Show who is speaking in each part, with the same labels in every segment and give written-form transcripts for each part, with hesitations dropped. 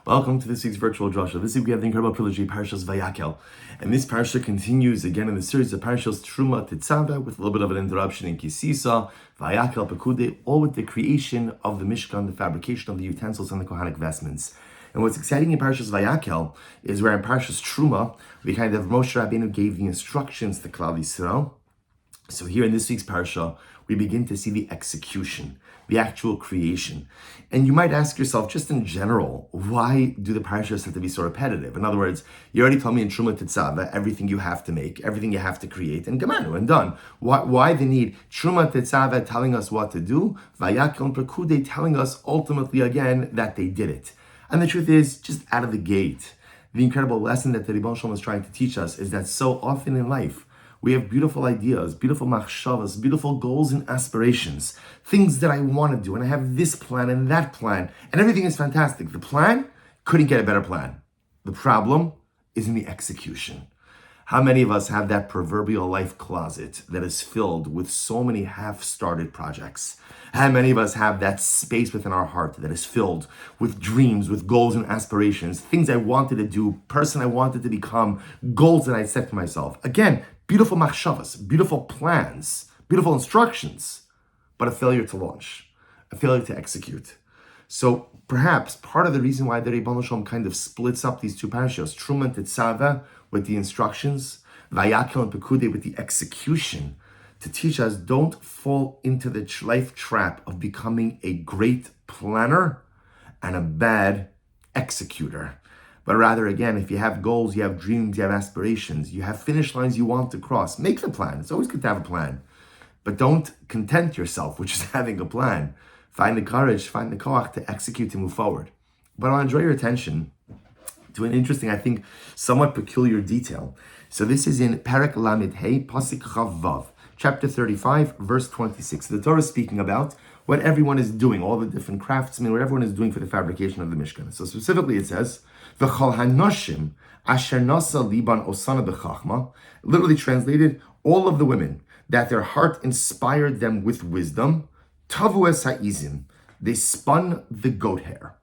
Speaker 1: Welcome to this week's virtual Drasha. This week we have the incredible trilogy, Parshas Vayakhel. And this parsha continues again in the series of Parshas Truma Tetzaveh with a little bit of an interruption in Kisisa, Vayakhel, Pekude, all with the creation of the Mishkan, the fabrication of the utensils and the Kohanic vestments. And what's exciting in Parshas Vayakhel is where in Parshas Truma, we kind of Moshe Rabbeinu gave the instructions to Klal Yisrael. So here in this week's parsha, we begin to see the execution, the actual creation. And you might ask yourself, just in general, why do the parashas have to be so repetitive? In other words, you already told me in Truma Tetzaveh, everything you have to make, everything you have to create, and Gemanu, and done. Why the need? Truma Tetzaveh telling us what to do, Vayakhel and Pekude telling us ultimately again that they did it. And the truth is, just out of the gate, the incredible lesson that the Ribbon Shalom is trying to teach us is that so often in life, we have beautiful ideas, beautiful machshavas, beautiful goals and aspirations, things that I want to do, and I have this plan and that plan, and everything is fantastic. The plan couldn't get a better plan. The problem is in the execution. How many of us have that proverbial life closet that is filled with so many half-started projects? How many of us have that space within our heart that is filled with dreams, with goals and aspirations, things I wanted to do, person I wanted to become, goals that I set for myself? Again, beautiful machshavas, beautiful plans, beautiful instructions, but a failure to launch, a failure to execute. So perhaps part of the reason why the Ribbon Shalom kind of splits up these two parashas, Truma and Tetzaveh with the instructions, Vayakhel and Pekude with the execution, to teach us don't fall into the life trap of becoming a great planner and a bad executor. But rather, again, if you have goals, you have dreams, you have aspirations, you have finish lines you want to cross, make the plan. It's always good to have a plan. But don't content yourself with just having a plan. Find the courage, find the koach to execute, to move forward. But I'll enjoy your attention to an interesting, I think, somewhat peculiar detail. So this is in Perek Lamed Hey, Pasuk Chav Vav, chapter 35, verse 26. The Torah is speaking about what everyone is doing, all the different craftsmen, what everyone is doing for the fabrication of the Mishkan. So specifically it says, V'chol hanoshim asher nasa liban osana b'chachma, literally translated, all of the women that their heart inspired them with wisdom, tavu es ha'izim, they spun the goat hair.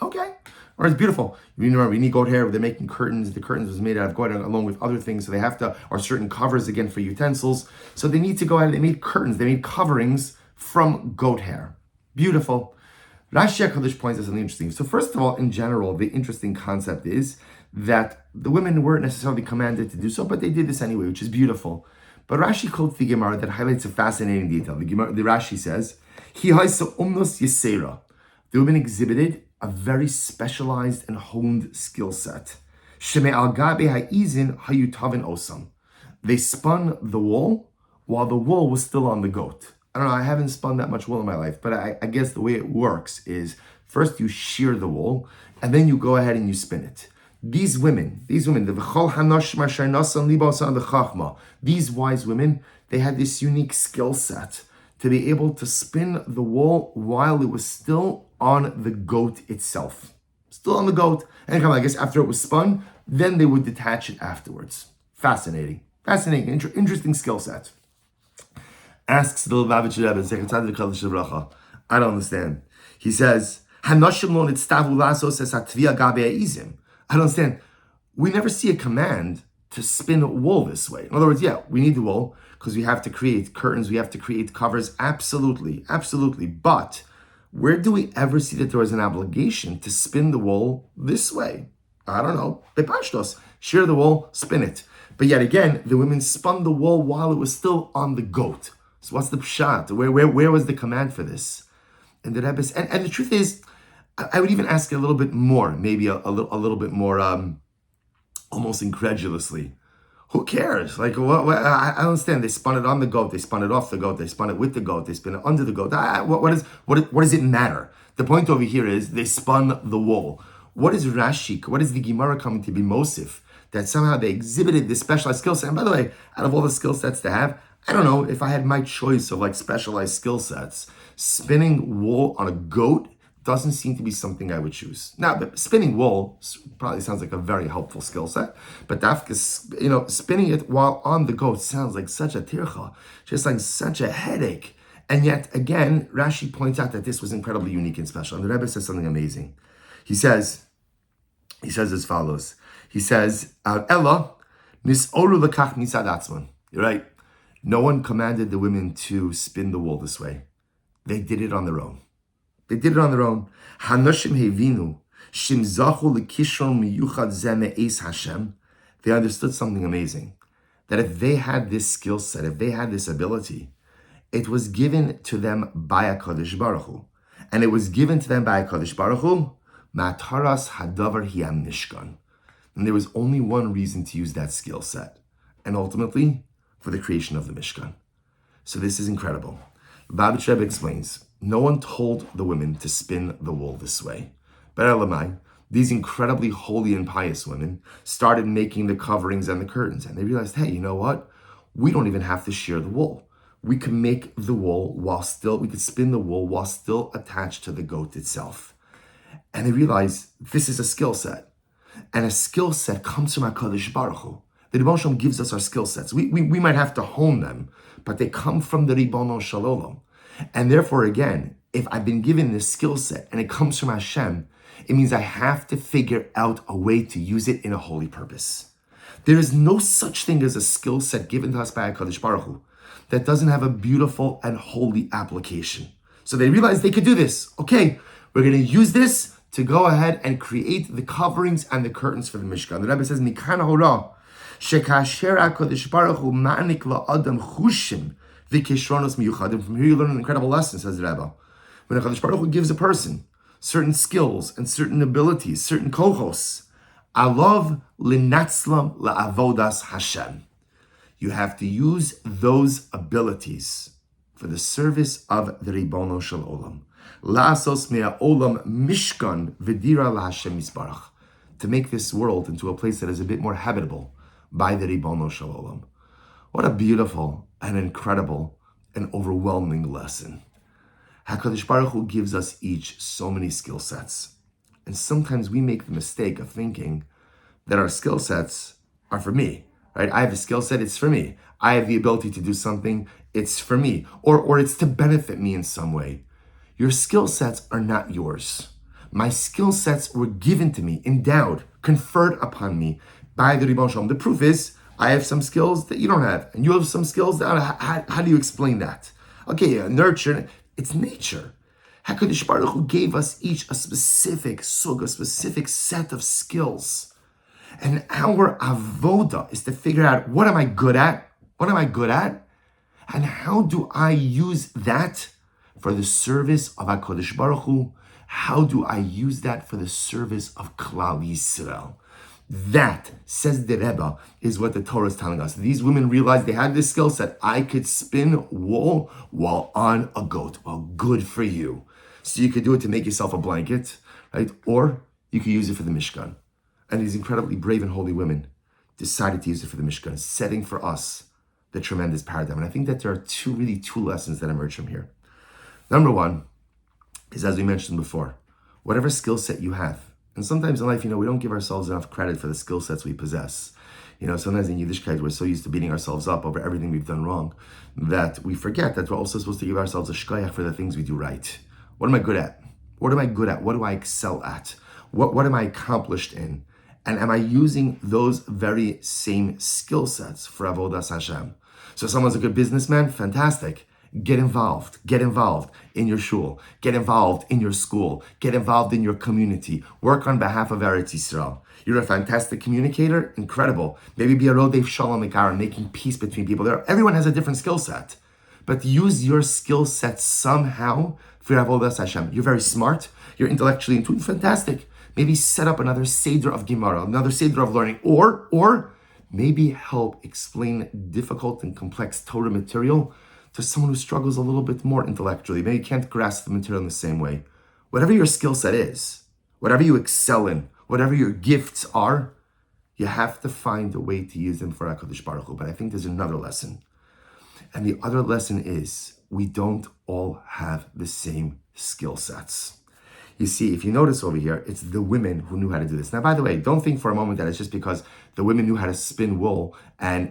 Speaker 1: Okay. Or it's beautiful. We need goat hair. They're making curtains. The curtains was made out of goat along with other things. So they have to, or certain covers again for utensils. So they need to go ahead. They made curtains. They made coverings from goat hair. Beautiful. Rashi HaKadosh points out something interesting. So first of all, in general, the interesting concept is that the women weren't necessarily commanded to do so, but they did this anyway, which is beautiful. But Rashi quotes the Gemara that highlights a fascinating detail. The Rashi says, "Hi haisa umnos yisera." The women exhibited a very specialized and honed skill set. Sheme al gabe ha'izin hayutavin osam. They spun the wool while the wool was still on the goat. I don't know, I haven't spun that much wool in my life, but I guess the way it works is first you shear the wool and then you go ahead and you spin it. These women, the v'chol hanosh masher nasan libosan b'chachma, these wise women, they had this unique skill set to be able to spin the wool while it was still on the goat itself. Still on the goat. And I guess after it was spun, then they would detach it afterwards. Fascinating, interesting skill set. Asks the Lubavitch Rebbe, I don't understand. He says, I don't understand. We never see a command to spin wool this way. In other words, yeah, we need the wool because we have to create curtains, we have to create covers. Absolutely. But where do we ever see that there was an obligation to spin the wool this way? I don't know. Bepashtos, shear the wool, spin it. But yet again, the women spun the wool while it was still on the goat. So what's the pshat? Where was the command for this? And the Rebbe, and the truth is, I would even ask it a little bit more, maybe a little bit more, almost incredulously. Who cares? Like, what, I don't understand. They spun it on the goat. They spun it off the goat. They spun it with the goat. They spun it under the goat. What does it matter? The point over here is they spun the wool. What is Rashi? What is the Gemara coming to be Mosif? That somehow they exhibited this specialized skill set. And by the way, out of all the skill sets they have, I don't know if I had my choice of like specialized skill sets. Spinning wool on a goat doesn't seem to be something I would choose. Now, but spinning wool probably sounds like a very helpful skill set, but spinning it while on the goat sounds like such a tircha, just like such a headache. And yet, again, Rashi points out that this was incredibly unique and special. And the Rebbe says something amazing. He says, He says as follows. He says, Ella, nis'oru lekach misad atzman. You're right. No one commanded the women to spin the wool this way. They did it on their own. They did it on their own. Hanoshim hevinu, shim zachu lekishron miyuchad zeh me'es Hashem. They understood something amazing. That if they had this skill set, if they had this ability, it was given to them by HaKadosh Baruch Hu. And it was given to them by HaKadosh Baruch Hu, Mataras hadavar hiyam mishkan. And there was only one reason to use that skill set. And ultimately, for the creation of the Mishkan. So this is incredible. Babich Rebbe explains, no one told the women to spin the wool this way. But Elamai, these incredibly holy and pious women started making the coverings and the curtains. And they realized, hey, you know what? We don't even have to shear the wool. We can make the wool we could spin the wool while still attached to the goat itself. And they realized this is a skill set. And a skill set comes from HaKadosh Baruch Hu. The Ribono Shalom gives us our skill sets. We might have to hone them, but they come from the Ribono Shalom. And therefore, again, if I've been given this skill set and it comes from Hashem, it means I have to figure out a way to use it in a holy purpose. There is no such thing as a skill set given to us by HaKadosh Baruch Hu that doesn't have a beautiful and holy application. So they realized they could do this. Okay, we're going to use this to go ahead and create the coverings and the curtains for the Mishkan. The Rebbe says, Mikan hora, shekasher HaKadosh Baruch Hu ma'anik la'adam chushim v'kishronos miyuchadim. From here you learn an incredible lesson, says the Rebbe. When HaKadosh Baruch Hu gives a person certain skills and certain abilities, certain kohos, alav linatzlam la'avodas Hashem. You have to use those abilities for the service of the Ribono Shel Olam. La'asos me'a olam mishkan v'dira la'Hashem yisbarach. To make this world into a place that is a bit more habitable by the Ribono Shel Olam. What a beautiful and incredible and overwhelming lesson. HaKadosh Baruch Hu gives us each so many skill sets. And sometimes we make the mistake of thinking that our skill sets are for me. Right? I have a skill set, it's for me. I have the ability to do something, it's for me. Or it's to benefit me in some way. Your skill sets are not yours. My skill sets were given to me, endowed, conferred upon me by the Ribono Shalom. The proof is, I have some skills that you don't have. And you have some skills that, how do you explain that? Okay, nurture, it's nature. HaKadosh Baruch Hu gave us each a specific set of skills. And our avoda is to figure out, what am I good at? What am I good at? And how do I use that for the service of HaKadosh Baruch Hu? How do I use that for the service of Klal Yisrael? That, says the Rebbe, is what the Torah is telling us. These women realized they had this skill set. I could spin wool while on a goat. Well, good for you. So you could do it to make yourself a blanket, right? Or you could use it for the Mishkan. And these incredibly brave and holy women decided to use it for the Mishkan, setting for us the tremendous paradigm. And I think that there are two lessons that emerge from here. Number one is, as we mentioned before, whatever skill set you have. And sometimes in life, we don't give ourselves enough credit for the skill sets we possess. Sometimes in Yiddishkeit, we're so used to beating ourselves up over everything we've done wrong that we forget that we're also supposed to give ourselves a shkoyach for the things we do right. What am I good at? What am I good at? What do I excel at? What am I accomplished in? And am I using those very same skill sets for Avodas Hashem? So if someone's a good businessman, fantastic. Get involved in your shul, get involved in your school, get involved in your community, work on behalf of Eretz Yisrael. You're a fantastic communicator, incredible. Maybe be a Rodef Shalom Ikar, making peace between people. Everyone has a different skill set, but use your skill set somehow for Avodas Hashem. You're very smart, you're intellectually in tune, fantastic. Maybe set up another Seder of Gemara, another Seder of learning, or maybe help explain difficult and complex Torah material to someone who struggles a little bit more intellectually. Maybe can't grasp the material in the same way. Whatever your skill set is, whatever you excel in, whatever your gifts are, you have to find a way to use them for HaKadosh Baruch Hu. But I think there's another lesson. And the other lesson is, we don't all have the same skill sets. You see, if you notice over here, it's the women who knew how to do this. Now, by the way, don't think for a moment that it's just because the women knew how to spin wool and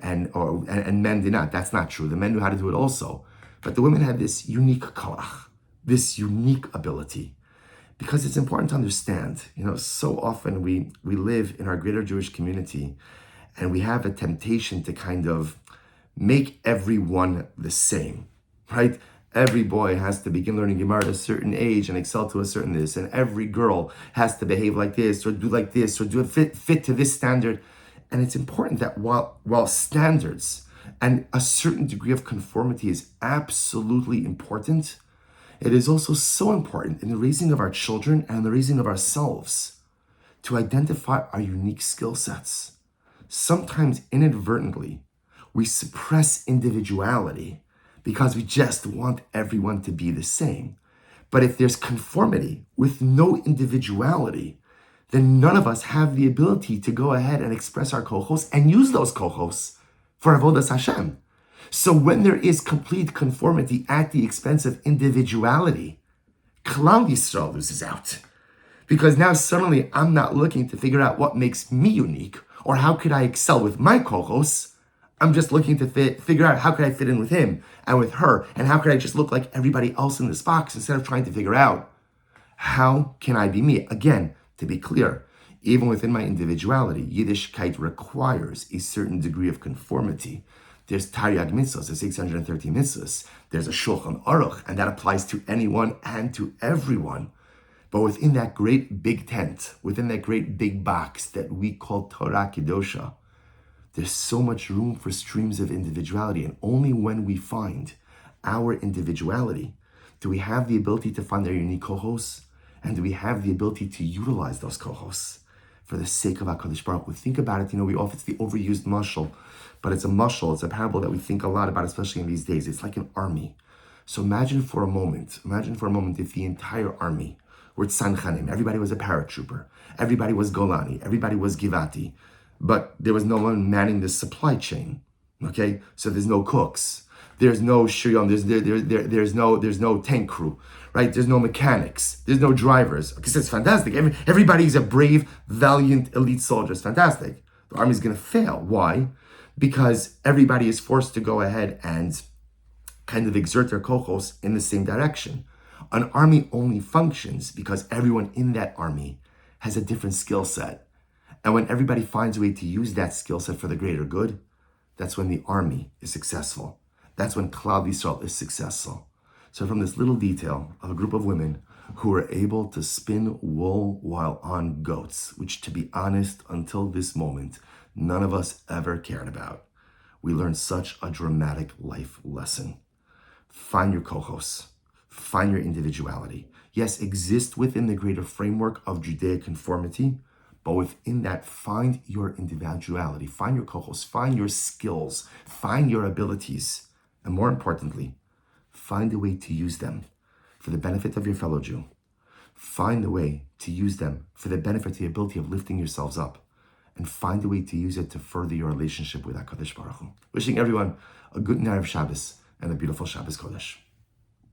Speaker 1: men did not. That's not true. The men knew how to do it also. But the women had this unique koach, this unique ability. Because it's important to understand, so often we live in our greater Jewish community and we have a temptation to kind of make everyone the same, right? Every boy has to begin learning Gemara at a certain age and excel to a certain this, and every girl has to behave like this or do like this or do it fit to this standard. And it's important that while standards and a certain degree of conformity is absolutely important, it is also so important in the raising of our children and the raising of ourselves to identify our unique skill sets. Sometimes inadvertently, we suppress individuality because we just want everyone to be the same. But if there's conformity with no individuality, then none of us have the ability to go ahead and express our kohos and use those kohos for avodas Hashem. So when there is complete conformity at the expense of individuality, Klal Yisrael loses out. Because now suddenly I'm not looking to figure out what makes me unique or how could I excel with my kohos. I'm just looking to figure out how could I fit in with him and with her, and how could I just look like everybody else in this box instead of trying to figure out how can I be me. Again, to be clear, even within my individuality, Yiddishkeit requires a certain degree of conformity. There's Taryag mitzvahs, there's 613 mitzvahs, there's a Shulchan Aruch, and that applies to anyone and to everyone. But within that great big tent, within that great big box that we call Torah Kedosha, there's so much room for streams of individuality, and only when we find our individuality do we have the ability to find our unique kohos, and do we have the ability to utilize those kohos for the sake of HaKadosh Baruch Hu. Think about it, it's the overused mashal, but it's a parable that we think a lot about, especially in these days. It's like an army. So imagine for a moment if the entire army were tzanchanim, everybody was a paratrooper, everybody was Golani, everybody was Givati, but there was no one manning the supply chain, okay? So there's no cooks, there's no shirion, there's no tank crew, right? There's no mechanics, there's no drivers. Okay, so it's fantastic. Everybody's a brave, valiant, elite soldier. It's fantastic. The army's gonna fail. Why? Because everybody is forced to go ahead and kind of exert their kohos in the same direction. An army only functions because everyone in that army has a different skill set. And when everybody finds a way to use that skill set for the greater good, that's when the army is successful. That's when Klal Yisrael is successful. So from this little detail of a group of women who were able to spin wool while on goats, which, to be honest, until this moment, none of us ever cared about, we learned such a dramatic life lesson. Find your kohos. Find your individuality. Yes, exist within the greater framework of Judaic conformity, but within that, find your individuality, find your kohos, find your skills, find your abilities, and more importantly, find a way to use them for the benefit of your fellow Jew. Find a way to use them for the benefit, the ability of lifting yourselves up, and find a way to use it to further your relationship with HaKadosh Baruch Hu. Wishing everyone a good night of Shabbos and a beautiful Shabbos Kodesh.